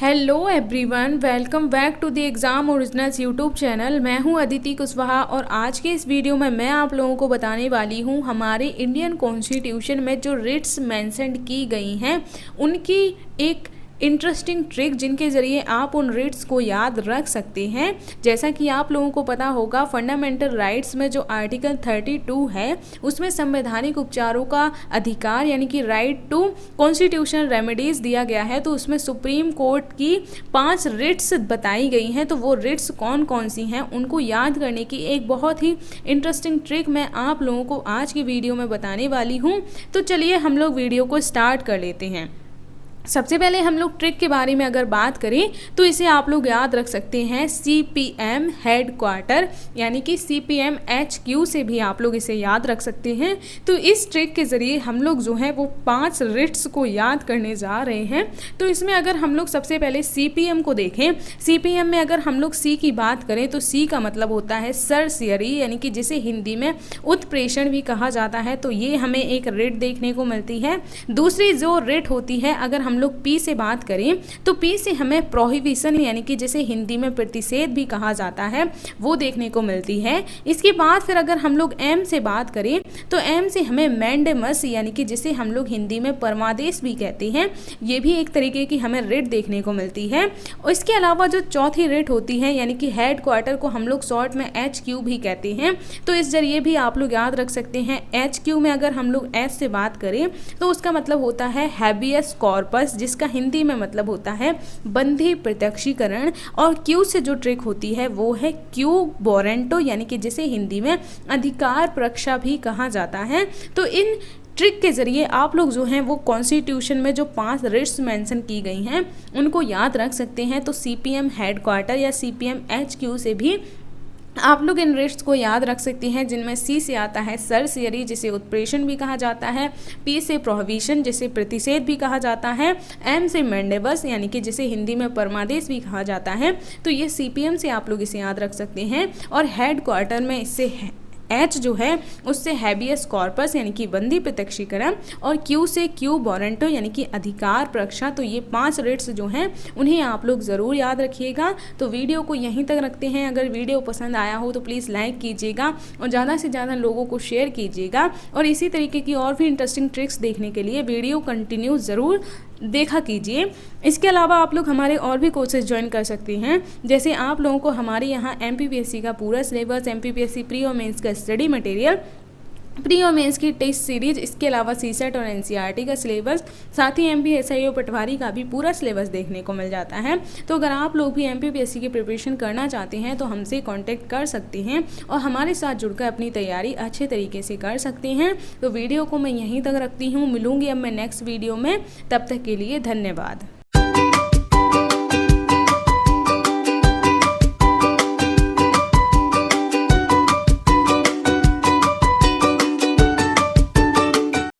Hello everyone, welcome back to the exam originals YouTube channel. मैं हूं अदिति कुशवाहा और आज के इस वीडियो में मैं आप लोगों को बताने वाली हूं हमारे इंडियन कॉन्स्टिट्यूशन में जो रिट्स मेंशन की गई हैं उनकी एक इंटरेस्टिंग ट्रिक जिनके ज़रिए आप उन रिट्स को याद रख सकते हैं। जैसा कि आप लोगों को पता होगा, फंडामेंटल राइट्स में जो आर्टिकल 32 है उसमें संवैधानिक उपचारों का अधिकार यानी कि राइट टू कॉन्स्टिट्यूशनल रेमेडीज़ दिया गया है। तो उसमें सुप्रीम कोर्ट की 5 रिट्स बताई गई हैं। तो वो रिट्स कौन कौन सी हैं उनको याद करने की एक बहुत ही इंटरेस्टिंग ट्रिक मैं आप लोगों को आज की वीडियो में बताने वाली हूँ। तो चलिए हम लोग वीडियो को स्टार्ट कर लेते हैं। सबसे पहले हम लोग ट्रिक के बारे में अगर बात करें तो इसे आप लोग याद रख सकते हैं CPM हेड क्वार्टर यानी कि CPM HQ से भी आप लोग इसे याद रख सकते हैं। तो इस ट्रिक के ज़रिए हम लोग जो है वो 5 रिट्स को याद करने जा रहे हैं। तो इसमें अगर हम लोग सबसे पहले CPM को देखें, CPM में अगर हम लोग C की बात करें तो C का मतलब होता है सर्सियरी यानी कि जिसे हिंदी में उत्प्रेषण भी कहा जाता है। तो ये हमें एक रिट देखने को मिलती है। दूसरी जो रिट होती है, अगर हम लोग P से बात करें तो P से हमें प्रोहिबिशन यानी कि जिसे हिंदी में प्रतिषेध भी कहा जाता है वो देखने को मिलती है। इसके बाद फिर अगर हम लोग M से बात करें तो M से हमें मैंडेमस यानी कि जिसे हम लोग हिंदी में परमादेश भी कहते हैं, ये भी एक तरीके की हमें रिट देखने को मिलती है। और इसके अलावा जो चौथी रिट होती है यानी कि हेड क्वार्टर को हम लोग शॉर्ट में HQ भी कहते हैं। तो इस जरिए भी आप लोग याद रख सकते हैं। HQ में अगर हम लोग H से बात करें तो उसका मतलब होता है हैबियस कॉर्पस, जिसका हिंदी में मतलब होता है बंधी प्रत्यक्षीकरण। और क्यू से जो ट्रिक होती है वो है क्यू बोरेंटो यानी कि जिसे हिंदी में अधिकार प्रक्षा भी कहा जाता है। तो इन ट्रिक के ज़रिए आप लोग जो हैं वो कॉन्स्टिट्यूशन में जो 5 रिट्स मेंशन की गई हैं उनको याद रख सकते हैं। तो CPM हेड क्वार्टर या CPM HQ से भी आप लोग इन रिट्स को याद रख सकते हैं, जिनमें C से आता है सर्सियरी जिसे उत्प्रेषण भी कहा जाता है, P से प्रोहिबिशन जिसे प्रतिषेध भी कहा जाता है, M से मैंडेबस यानी कि जिसे हिंदी में परमादेश भी कहा जाता है। तो ये CPM से आप लोग इसे याद रख सकते हैं। और हेड क्वार्टर में इससे H जो है उससे हैबियस कॉर्पस यानी कि बंदी प्रत्यक्षीकरण, और Q से क्यू बोरेंटो यानी कि अधिकार प्रक्षा। तो ये 5 रिट्स जो हैं उन्हें आप लोग ज़रूर याद रखिएगा। तो वीडियो को यहीं तक रखते हैं। अगर वीडियो पसंद आया हो तो प्लीज़ लाइक कीजिएगा और ज़्यादा से ज़्यादा लोगों को शेयर कीजिएगा। और इसी तरीके की और भी इंटरेस्टिंग ट्रिक्स देखने के लिए वीडियो कंटिन्यू ज़रूर देखा कीजिए। इसके अलावा आप लोग हमारे और भी कोर्सेज ज्वाइन कर सकते हैं। जैसे आप लोगों को हमारे यहाँ MPPSC का पूरा सिलेबस, MPPSC प्री और मेंस का स्टडी मटेरियल, प्री और मेंस की टेस्ट सीरीज, इसके अलावा CSET और NCERT का सिलेबस, साथ ही MP SIO पटवारी का भी पूरा सिलेबस देखने को मिल जाता है। तो अगर आप लोग भी MPPSC की प्रिपरेशन करना चाहते हैं तो हमसे कांटेक्ट कर सकते हैं और हमारे साथ जुड़कर अपनी तैयारी अच्छे तरीके से कर सकते हैं। तो वीडियो को मैं यहीं तक रखती हूँ। मिलूंगी अब मैं नेक्स्ट वीडियो में। तब तक के लिए धन्यवाद।